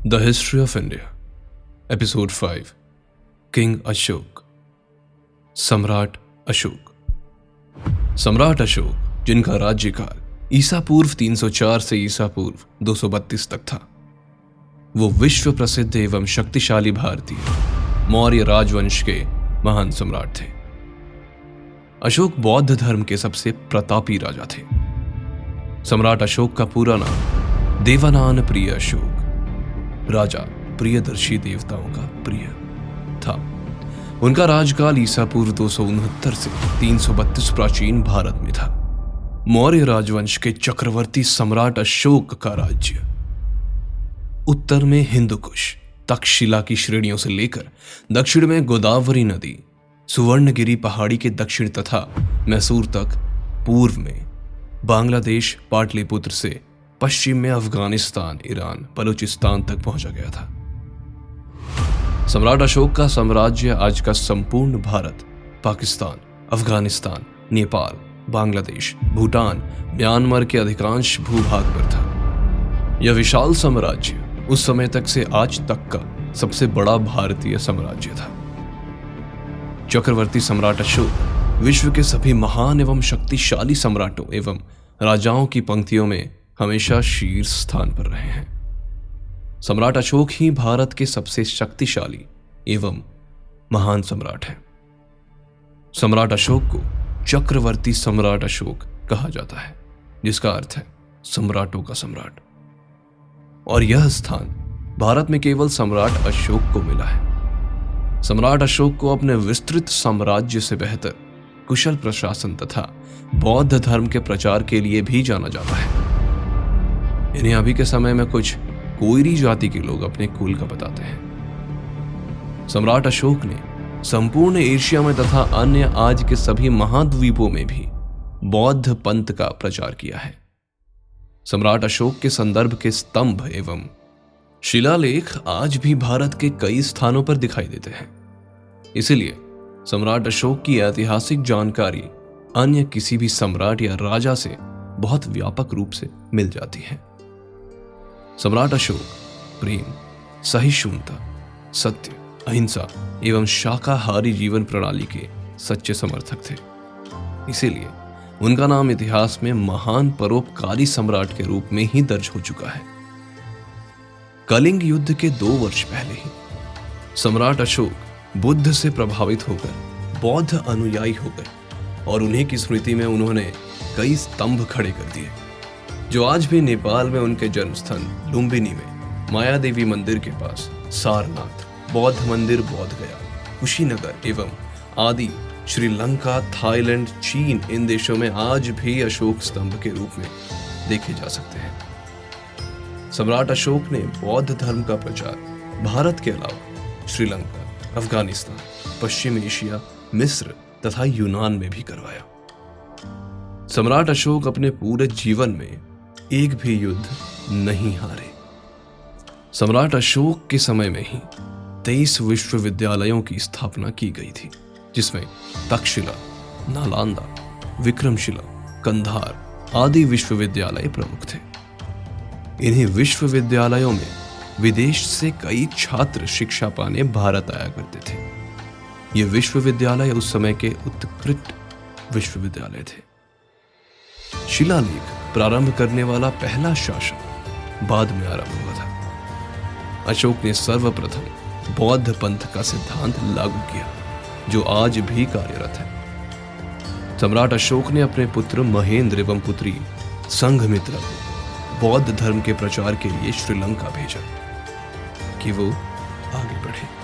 The history of India episode 5 king Ashok. सम्राट अशोक। सम्राट अशोक, जिनका राज्यकाल ईसा पूर्व 304 से ईसा पूर्व 232 तक था, वो विश्व प्रसिद्ध एवं शक्तिशाली भारतीय मौर्य राजवंश के महान सम्राट थे। अशोक बौद्ध धर्म के सबसे प्रतापी राजा थे। सम्राट अशोक का पूरा नाम देवानान प्रिय अशोक, राजा प्रियदर्शी देवताओं का प्रिय था। उनका राजकाल ईसा पूर्व 269 से 332 प्राचीन भारत में था। मौर्य राजवंश के चक्रवर्ती सम्राट अशोक का राज्य उत्तर में हिंदू कुश, तक्षशिला की श्रेणियों से लेकर दक्षिण में गोदावरी नदी, सुवर्णगिरी पहाड़ी के दक्षिण तथा मैसूर तक, पूर्व में बांग्लादेश, पाटलिपुत्र से पश्चिम में अफगानिस्तान, ईरान, बलूचिस्तान तक पहुंचा गया था। सम्राट अशोक का साम्राज्य आज का संपूर्ण भारत, पाकिस्तान, अफगानिस्तान, नेपाल, बांग्लादेश, भूटान, म्यांमार के अधिकांश भूभाग पर था। यह विशाल साम्राज्य उस समय तक से आज तक का सबसे बड़ा भारतीय साम्राज्य था। चक्रवर्ती सम्राट अशोक विश्व के सभी महान एवं शक्तिशाली सम्राटों एवं राजाओं की पंक्तियों में हमेशा शीर्ष स्थान पर रहे हैं। सम्राट अशोक ही भारत के सबसे शक्तिशाली एवं महान सम्राट हैं। सम्राट अशोक को चक्रवर्ती सम्राट अशोक कहा जाता है, जिसका अर्थ है सम्राटों का सम्राट। और यह स्थान भारत में केवल सम्राट अशोक को मिला है। सम्राट अशोक को अपने विस्तृत साम्राज्य से बेहतर कुशल प्रशासन तथा बौद्ध धर्म के प्रचार के लिए भी जाना जाता है। इन्हें अभी के समय में कुछ कोयरी जाति के लोग अपने कुल का बताते हैं। सम्राट अशोक ने संपूर्ण एशिया में तथा अन्य आज के सभी महाद्वीपों में भी बौद्ध पंथ का प्रचार किया है। सम्राट अशोक के संदर्भ के स्तंभ एवं शिलालेख आज भी भारत के कई स्थानों पर दिखाई देते हैं। इसलिए सम्राट अशोक की ऐतिहासिक जानकारी अन्य किसी भी सम्राट या राजा से बहुत व्यापक रूप से मिल जाती है। सम्राट अशोक प्रेम, सहिष्णुता, सत्य, अहिंसा एवं शाकाहारी जीवन प्रणाली के सच्चे समर्थक थे। इसीलिए उनका नाम इतिहास में महान परोपकारी सम्राट के रूप में ही दर्ज हो चुका है। कलिंग युद्ध के 2 वर्ष पहले ही सम्राट अशोक बुद्ध से प्रभावित होकर बौद्ध अनुयायी हो गए और उन्हीं की स्मृति में उन्होंने कई स्तंभ खड़े कर दिए, जो आज भी नेपाल में उनके जन्मस्थान लुम्बिनी में माया देवी मंदिर के पास सारनाथ, बौद्ध मंदिर बोध गया, कुशीनगर एवं आदि श्रीलंका, थाईलैंड, चीन, इन देशों में आज भी अशोक स्तंभ के रूप में देखे जा सकते हैं। सम्राट अशोक ने बौद्ध धर्म का प्रचार भारत के अलावा श्रीलंका, अफगानिस्तान, पश्चिम एशिया, मिस्र तथा यूनान में भी करवाया। सम्राट अशोक अपने पूरे जीवन में एक भी युद्ध नहीं हारे। सम्राट अशोक के समय में ही 23 विश्वविद्यालयों की स्थापना की गई थी, जिसमें तक्षशिला, नालंदा, विक्रमशिला, कंधार आदि विश्वविद्यालय प्रमुख थे। इन्हीं विश्वविद्यालयों में विदेश से कई छात्र शिक्षा पाने भारत आया करते थे। ये विश्वविद्यालय उस समय के उत्कृष्ट विश्वविद्यालय थे। शिलालेख प्रारंभ करने वाला पहला शासक बाद में आरंभ हुआ था। अशोक ने सर्वप्रथम बौद्ध पंथ का सिद्धांत लागू किया, जो आज भी कार्यरत है। सम्राट अशोक ने अपने पुत्र महेंद्र एवं पुत्री संघमित्रा को बौद्ध धर्म के प्रचार के लिए श्रीलंका भेजा कि वो आगे बढ़े।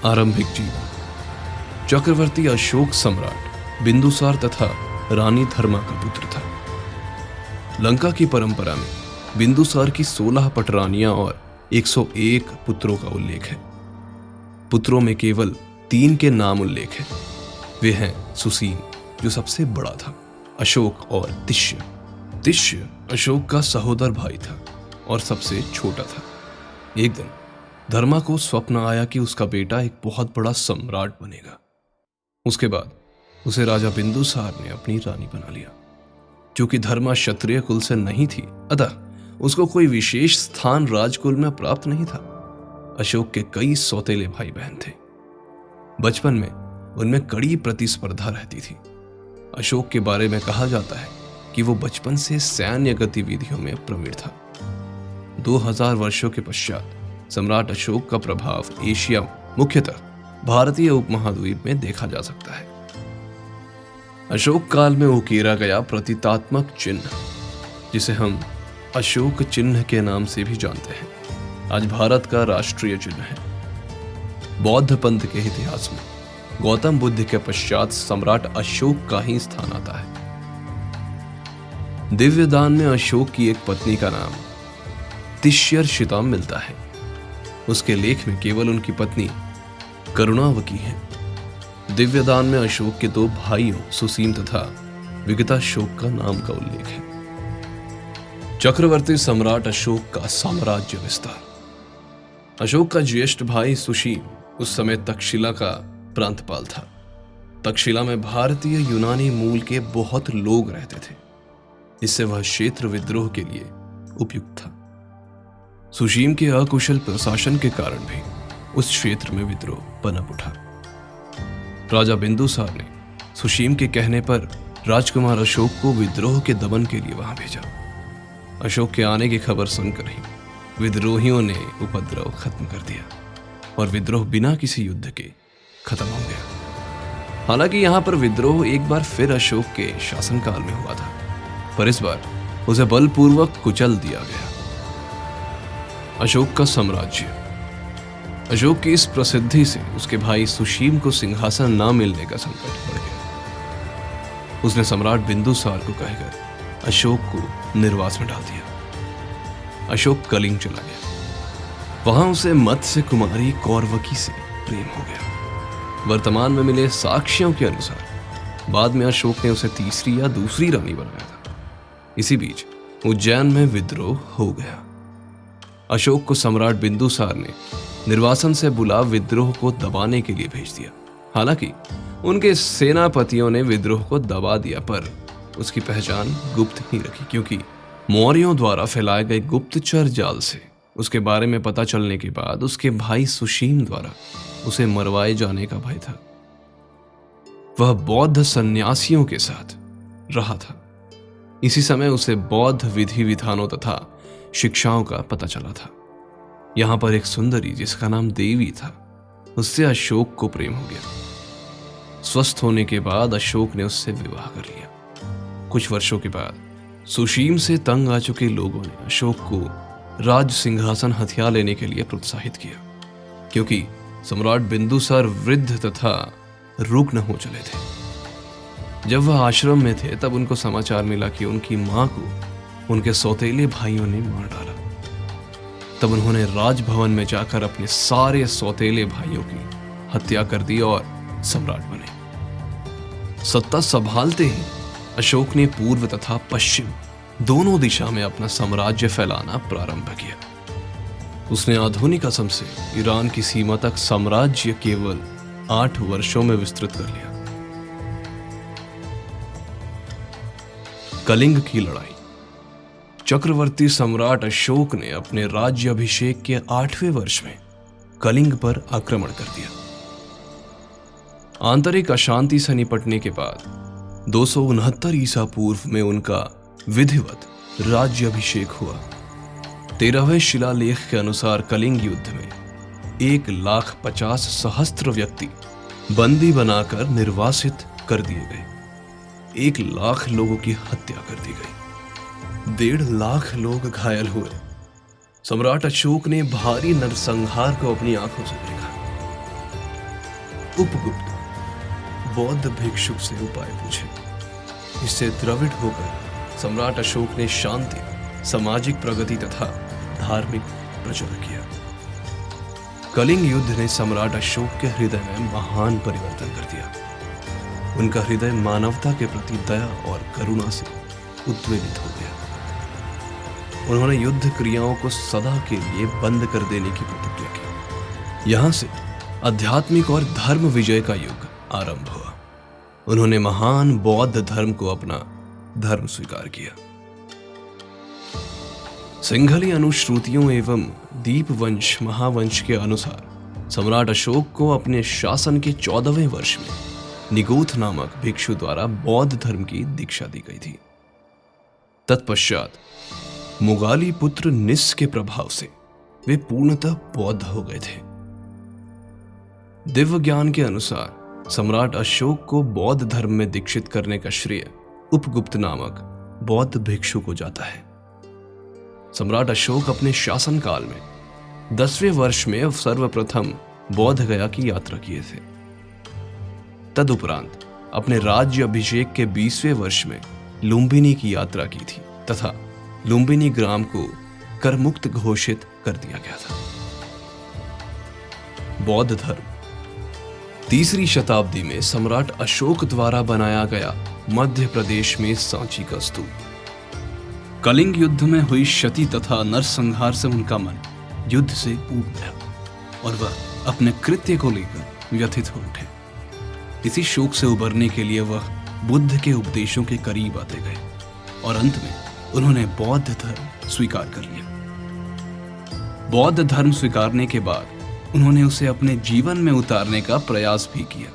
आरंभिक जीवन। चक्रवर्ती अशोक सम्राट बिंदुसार तथा रानी धर्मा का पुत्र था। लंका की परंपरा में बिंदुसार की 16 पटरानियां और 101 पुत्रों का उल्लेख है। पुत्रों में केवल 3 के नाम उल्लेख है। वे हैं सुसीन, जो सबसे बड़ा था, अशोक और तिष्य। तिष्य अशोक का सहोदर भाई था और सबसे छोटा था। एक दिन धर्मा को स्वप्न आया कि उसका बेटा एक बहुत बड़ा सम्राट बनेगा। उसके बाद उसे राजा बिंदुसार ने अपनी रानी बना लिया। क्योंकि धर्मा क्षत्रिय कुल से नहीं थी, अतः उसको कोई विशेष स्थान राजकुल में प्राप्त नहीं था। अशोक के कई सौतेले भाई बहन थे। बचपन में उनमें कड़ी प्रतिस्पर्धा रहती थी। अशोक के बारे में कहा जाता है कि वो बचपन से सैन्य गतिविधियों में प्रवीण था। 2000 वर्षों के पश्चात सम्राट अशोक का प्रभाव एशिया, मुख्यतः भारतीय उपमहाद्वीप में देखा जा सकता है। अशोक काल में उकेरा गया प्रतीकात्मक चिन्ह, जिसे हम अशोक चिन्ह के नाम से भी जानते हैं, आज भारत का राष्ट्रीय चिन्ह है। बौद्ध पंथ के इतिहास में गौतम बुद्ध के पश्चात सम्राट अशोक का ही स्थान आता है। दिव्य दान में अशोक की एक पत्नी का नाम तिष्यर्षिता मिलता है। उसके लेख में केवल उनकी पत्नी करुणावती है। दिव्य दान में अशोक के 2 भाइयों सुसीम तथा विगताशोक का नाम का उल्लेख है। चक्रवर्ती सम्राट अशोक का साम्राज्य विस्तार। अशोक का ज्येष्ठ भाई सुशीम उस समय तक्षशिला का प्रांतपाल था। तक्षशिला में भारतीय यूनानी मूल के बहुत लोग रहते थे, इससे वह क्षेत्र विद्रोह के लिए उपयुक्त था। सुशीम के अकुशल प्रशासन के कारण भी उस क्षेत्र में विद्रोह पनप उठा। राजा बिंदुसार ने सुशीम के कहने पर राजकुमार अशोक को विद्रोह के दमन के लिए वहां भेजा। अशोक के आने की खबर सुनकर ही विद्रोहियों ने उपद्रव खत्म कर दिया और विद्रोह बिना किसी युद्ध के खत्म हो गया। हालांकि यहां पर विद्रोह एक बार फिर अशोक के शासनकाल में हुआ था, पर इस बार उसे बलपूर्वक कुचल दिया गया। अशोक का साम्राज्य। अशोक की इस प्रसिद्धि से उसके भाई सुशीम को सिंहासन न मिलने का संकट पड़ गया। उसने सम्राट बिंदुसार को कहकर अशोक को निर्वास में डाल दिया। अशोक कलिंग चला गया। वहां उसे मत्स्य कुमारी कौरवकी से प्रेम हो गया। वर्तमान में मिले साक्ष्यों के अनुसार बाद में अशोक ने उसे तीसरी या दूसरी रानी बनाया था। इसी बीच उज्जैन में विद्रोह हो गया। अशोक को सम्राट बिंदुसार ने निर्वासन से बुला विद्रोह को दबाने के लिए भेज दिया। हालांकि उनके सेनापतियों ने विद्रोह को दबा दिया, पर उसकी पहचान गुप्त ही रखी, क्योंकि मौर्यों द्वारा फैलाए गए गुप्तचर जाल से उसके बारे में पता चलने के बाद उसके भाई सुशीम द्वारा उसे मरवाए जाने का भय था। वह बौद्ध सन्यासियों के साथ रहा था। इसी समय उसे बौद्ध विधि विधानों तथा शिक्षाओं का पता चला था। यहां पर एक सुंदरी जिसका नाम देवी था, उससे अशोक को प्रेम हो गया। स्वस्थ होने के बाद अशोक ने उससे विवाह कर लिया। कुछ वर्षों के बाद सुशीम से तंग आ चुके लोगों ने अशोक को राज सिंहासन हथिया लेने के लिए प्रोत्साहित किया, क्योंकि सम्राट बिंदुसार वृद्ध तथा रुग्ण हो चले थे। जब वह आश्रम में थे तब उनको समाचार मिला कि उनकी मां को उनके सौतेले भाइयों ने मार डाला। तब उन्होंने राजभवन में जाकर अपने सारे सौतेले भाइयों की हत्या कर दी और सम्राट बने। सत्ता संभालते ही अशोक ने पूर्व तथा पश्चिम दोनों दिशा में अपना साम्राज्य फैलाना प्रारंभ किया। उसने आधुनिक असम से ईरान की सीमा तक साम्राज्य केवल 8 वर्षों में विस्तृत कर लिया। कलिंग की लड़ाई। चक्रवर्ती सम्राट अशोक ने अपने राज्याभिषेक के 8वें वर्ष में कलिंग पर आक्रमण कर दिया। आंतरिक अशांति से निपटने के बाद 269 ईसा पूर्व में उनका विधिवत राज्याभिषेक हुआ। 13वें शिलालेख के अनुसार कलिंग युद्ध में 1,50,000 व्यक्ति बंदी बनाकर निर्वासित कर दिए गए। 1,00,000 लोगों की हत्या कर दी गई। 1.5 लाख लोग घायल हुए। सम्राट अशोक ने भारी नरसंहार को अपनी आंखों से देखा। उपगुप्त बौद्ध भिक्षुक से उपाय पूछे। इससे द्रविड़ होकर सम्राट अशोक ने शांति, सामाजिक प्रगति तथा धार्मिक प्रचार किया। कलिंग युद्ध ने सम्राट अशोक के हृदय में महान परिवर्तन कर दिया। उनका हृदय मानवता के प्रति दया और करुणा से उद्वेलित हो गया। उन्होंने युद्ध क्रियाओं को सदा के लिए बंद कर देने की प्रतिज्ञा की। यहां से आध्यात्मिक और धर्म विजय का युग आरंभ हुआ। उन्होंने महान बौद्ध धर्म को अपना धर्म स्वीकार किया। सिंघली अनुश्रुतियों एवं दीपवंश महावंश के अनुसार सम्राट अशोक को अपने शासन के 14वें वर्ष में निगोथ नामक भिक्षु द्वारा बौद्ध धर्म की दीक्षा दी गई थी। तत्पश्चात मुगाली पुत्र निस के प्रभाव से वे पूर्णतः बौद्ध हो गए थे। दिव्य ज्ञान के अनुसार सम्राट अशोक को बौद्ध धर्म में दीक्षित करने का श्रेय उपगुप्त नामक बौद्ध भिक्षु को जाता है। सम्राट अशोक अपने शासनकाल में 10वें वर्ष में सर्वप्रथम बौद्ध गया की यात्रा किए थे। तदुपरांत अपने राज्य अभिषेक के 20वें वर्ष में लुम्बिनी की यात्रा की थी तथा लुम्बिनी ग्राम को करमुक्त घोषित कर दिया गया था। बौद्ध धर्म 3री शताब्दी में सम्राट अशोक द्वारा बनाया गया मध्य प्रदेश में सांची का स्तूप। कलिंग युद्ध में हुई क्षति तथा नरसंहार से उनका मन युद्ध से ऊब गया और वह अपने कृत्य को लेकर व्यथित हो उठे। इसी शोक से उबरने के लिए वह बुद्ध के उपदेशों के करीब आते गए और अंत में उन्होंने बौद्ध धर्म स्वीकार कर लिया। बौद्ध धर्म स्वीकारने के बाद उन्होंने उसे अपने जीवन में उतारने का प्रयास भी किया।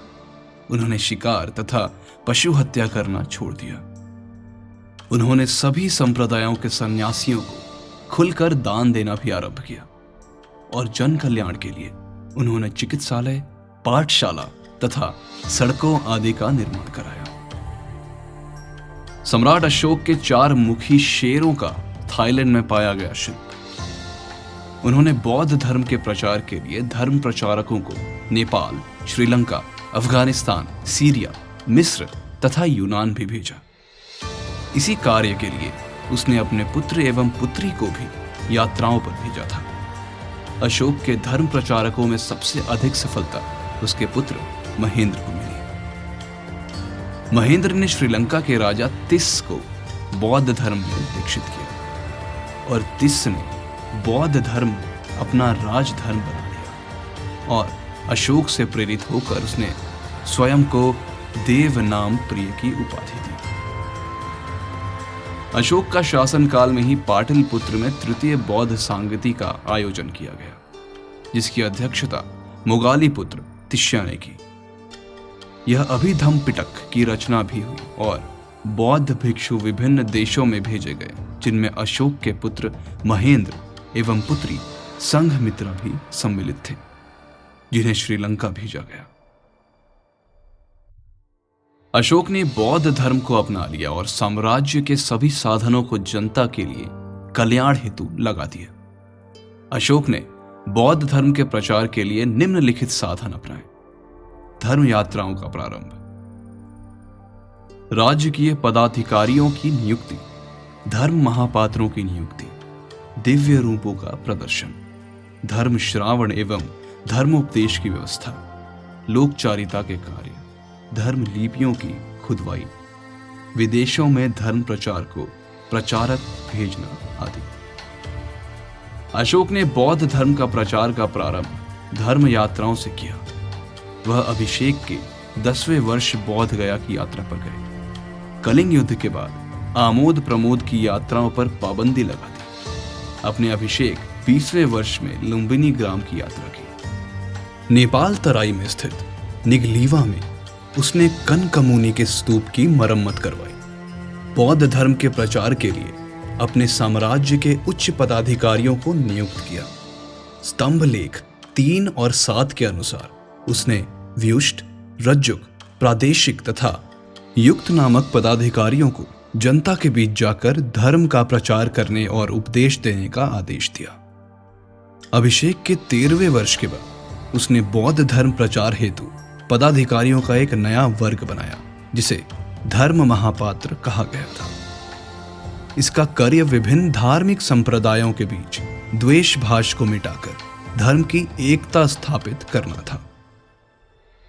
उन्होंने शिकार तथा पशु हत्या करना छोड़ दिया। उन्होंने सभी संप्रदायों के सन्यासियों को खुलकर दान देना भी आरंभ किया और जन कल्याण के लिए उन्होंने चिकित्सालय, पाठशाला तथा सड़कों आदि का निर्माण कराया। सम्राट अशोक के 4 मुखी शेरों का थाईलैंड में पाया गया शिल्प। उन्होंने बौद्ध धर्म के प्रचार के लिए धर्म प्रचारकों को नेपाल, श्रीलंका, अफगानिस्तान, सीरिया, मिस्र तथा यूनान भी भेजा। इसी कार्य के लिए उसने अपने पुत्र एवं पुत्री को भी यात्राओं पर भेजा था। अशोक के धर्म प्रचारकों में सबसे अधिक सफलता उसके पुत्र महेंद्र को मिली। महेंद्र ने श्रीलंका के राजा तिस को बौद्ध धर्म में दीक्षित किया और तिस ने बौद्ध धर्म अपना राजधर्म बना लिया और अशोक से प्रेरित होकर उसने स्वयं को देव नाम प्रिय की उपाधि दी। अशोक का शासनकाल में ही पाटलिपुत्र में 3य बौद्ध सांगति का आयोजन किया गया, जिसकी अध्यक्षता मुगाली पुत्र तिष्या ने की। यह अभिधम्म पिटक की रचना भी हुई और बौद्ध भिक्षु विभिन्न देशों में भेजे गए, जिनमें अशोक के पुत्र महेंद्र एवं पुत्री संघमित्रा भी सम्मिलित थे, जिन्हें श्रीलंका भेजा गया। अशोक ने बौद्ध धर्म को अपना लिया और साम्राज्य के सभी साधनों को जनता के लिए कल्याण हेतु लगा दिया। अशोक ने बौद्ध धर्म के प्रचार के लिए निम्नलिखित साधन अपनाए। धर्म यात्राओं का प्रारंभ, राजकीय पदाधिकारियों की नियुक्ति, धर्म महापात्रों की नियुक्ति, दिव्य रूपों का प्रदर्शन, धर्म श्रावण एवं धर्मोपदेश की व्यवस्था, लोकचारिता के कार्य, धर्म लिपियों की खुदवाई, विदेशों में धर्म प्रचार को प्रचारक भेजना आदि। अशोक ने बौद्ध धर्म का प्रचार का प्रारंभ धर्म यात्राओं से किया। वह अभिषेक के 10वें वर्ष बौद्ध गया की यात्रा पर गए। कलिंग युद्ध के बाद आमोद प्रमोद की यात्राओं पर पाबंदी लगा दी। अपने अभिषेक 20वें वर्ष में लुम्बिनी ग्राम की यात्रा की। नेपाल तराई में स्थित निगलीवा में उसने कनकमुनि के स्तूप की मरम्मत करवाई। बौद्ध धर्म के प्रचार के लिए अपने साम्राज्य के उच्च पदाधिकारियों को नियुक्त किया। स्तंभ लेख 3 और 7 के अनुसार उसने व्युष्ट, रज्जुक, प्रादेशिक तथा युक्त नामक पदाधिकारियों को जनता के बीच जाकर धर्म का प्रचार करने और उपदेश देने का आदेश दिया। अभिषेक के 13वें वर्ष के बाद उसने बौद्ध धर्म प्रचार हेतु पदाधिकारियों का एक नया वर्ग बनाया, जिसे धर्म महापात्र कहा गया था। इसका कार्य विभिन्न धार्मिक संप्रदायों के बीच द्वेष भाष को मिटाकर धर्म की एकता स्थापित करना था।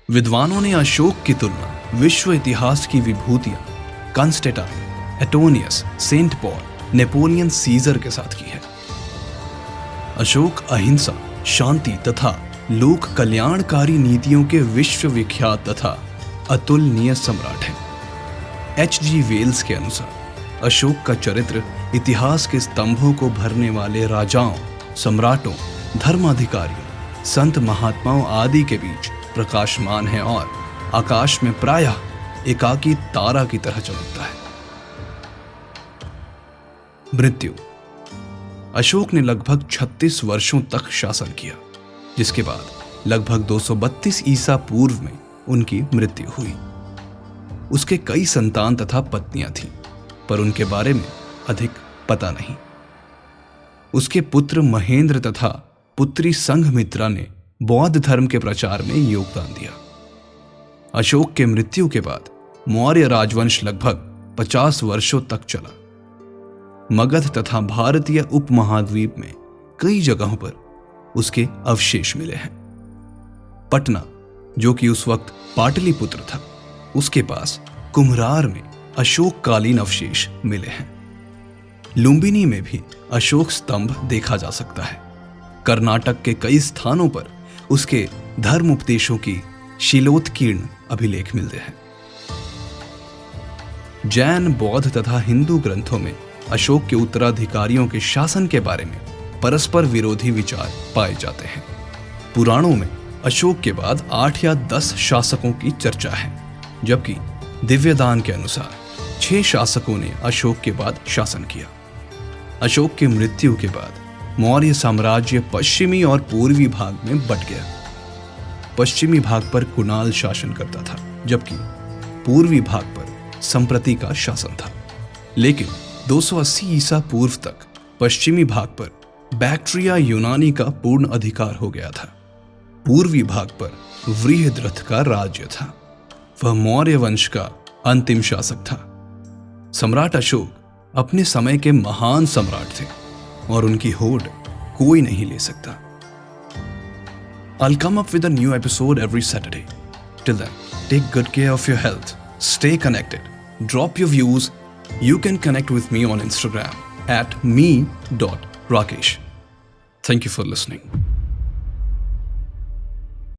विद्वानों ने अशोक की तुलना विश्व इतिहास की विभूतियां कॉन्स्टेंटाइन, एटोनियस, सेंट पॉल, नेपोलियन सीजर के साथ की है। अशोक अहिंसा, शांति तथा लोक कल्याणकारी नीतियों के विश्वविख्यात तथा अतुलनीय सम्राट हैं। H.G. वेल्स के अनुसार अशोक का चरित्र इतिहास के स्तंभों को भरने वाले राजाओं, सम्राटों, धर्माधिकारियों, संत महात्माओं आदि के बीच प्रकाशमान है और आकाश में प्रायः एकाकी तारा की तरह चमकता है। मृत्यु। अशोक ने लगभग 36 वर्षों तक शासन किया, जिसके बाद लगभग 232 ईसा पूर्व में उनकी मृत्यु हुई। उसके कई संतान तथा पत्नियां थीं, पर उनके बारे में अधिक पता नहीं। उसके पुत्र महेंद्र तथा पुत्री संघमित्रा ने बौद्ध धर्म के प्रचार में योगदान दिया। अशोक के मृत्यु के बाद मौर्य राजवंश लगभग 50 वर्षों तक चला। मगध तथा भारतीय उपमहाद्वीप में कई जगहों पर उसके अवशेष मिले हैं। पटना, जो कि उस वक्त पाटलिपुत्र था, उसके पास कुम्हरार में अशोक कालीन अवशेष मिले हैं। लुम्बिनी में भी अशोक स्तंभ देखा जा सकता है। कर्नाटक के कई स्थानों पर उसके धर्म उपदेशों की शिलोत्कीर्ण अभिलेख मिलते हैं। जैन, बौद्ध तथा हिंदू ग्रंथों में अशोक के उत्तराधिकारियों के शासन के बारे में परस्पर विरोधी विचार पाए जाते हैं। पुराणों में अशोक के बाद 8 या 10 शासकों की चर्चा है, जबकि दिव्यदान के अनुसार 6 शासकों ने अशोक के बाद शासन किया। अशोक की मृत्यु के बाद मौर्य साम्राज्य पश्चिमी और पूर्वी भाग में बंट गया। पश्चिमी भाग पर कुणाल शासन करता था, जबकि पूर्वी भाग पर संप्रति का शासन था। लेकिन 280 ईसा पूर्व तक पश्चिमी भाग पर बैक्ट्रिया यूनानी का पूर्ण अधिकार हो गया था। पूर्वी भाग पर वृहद्रथ का राज्य था। वह मौर्य वंश का अंतिम शासक था। सम्राट अशोक अपने समय के महान सम्राट थे और उनकी होड़ कोई नहीं ले सकता। I'll come up with a new episode every Saturday. Till then, take good care of your health. Stay connected. Drop your views. You can connect with me on Instagram @me.rakesh. Thank you for listening.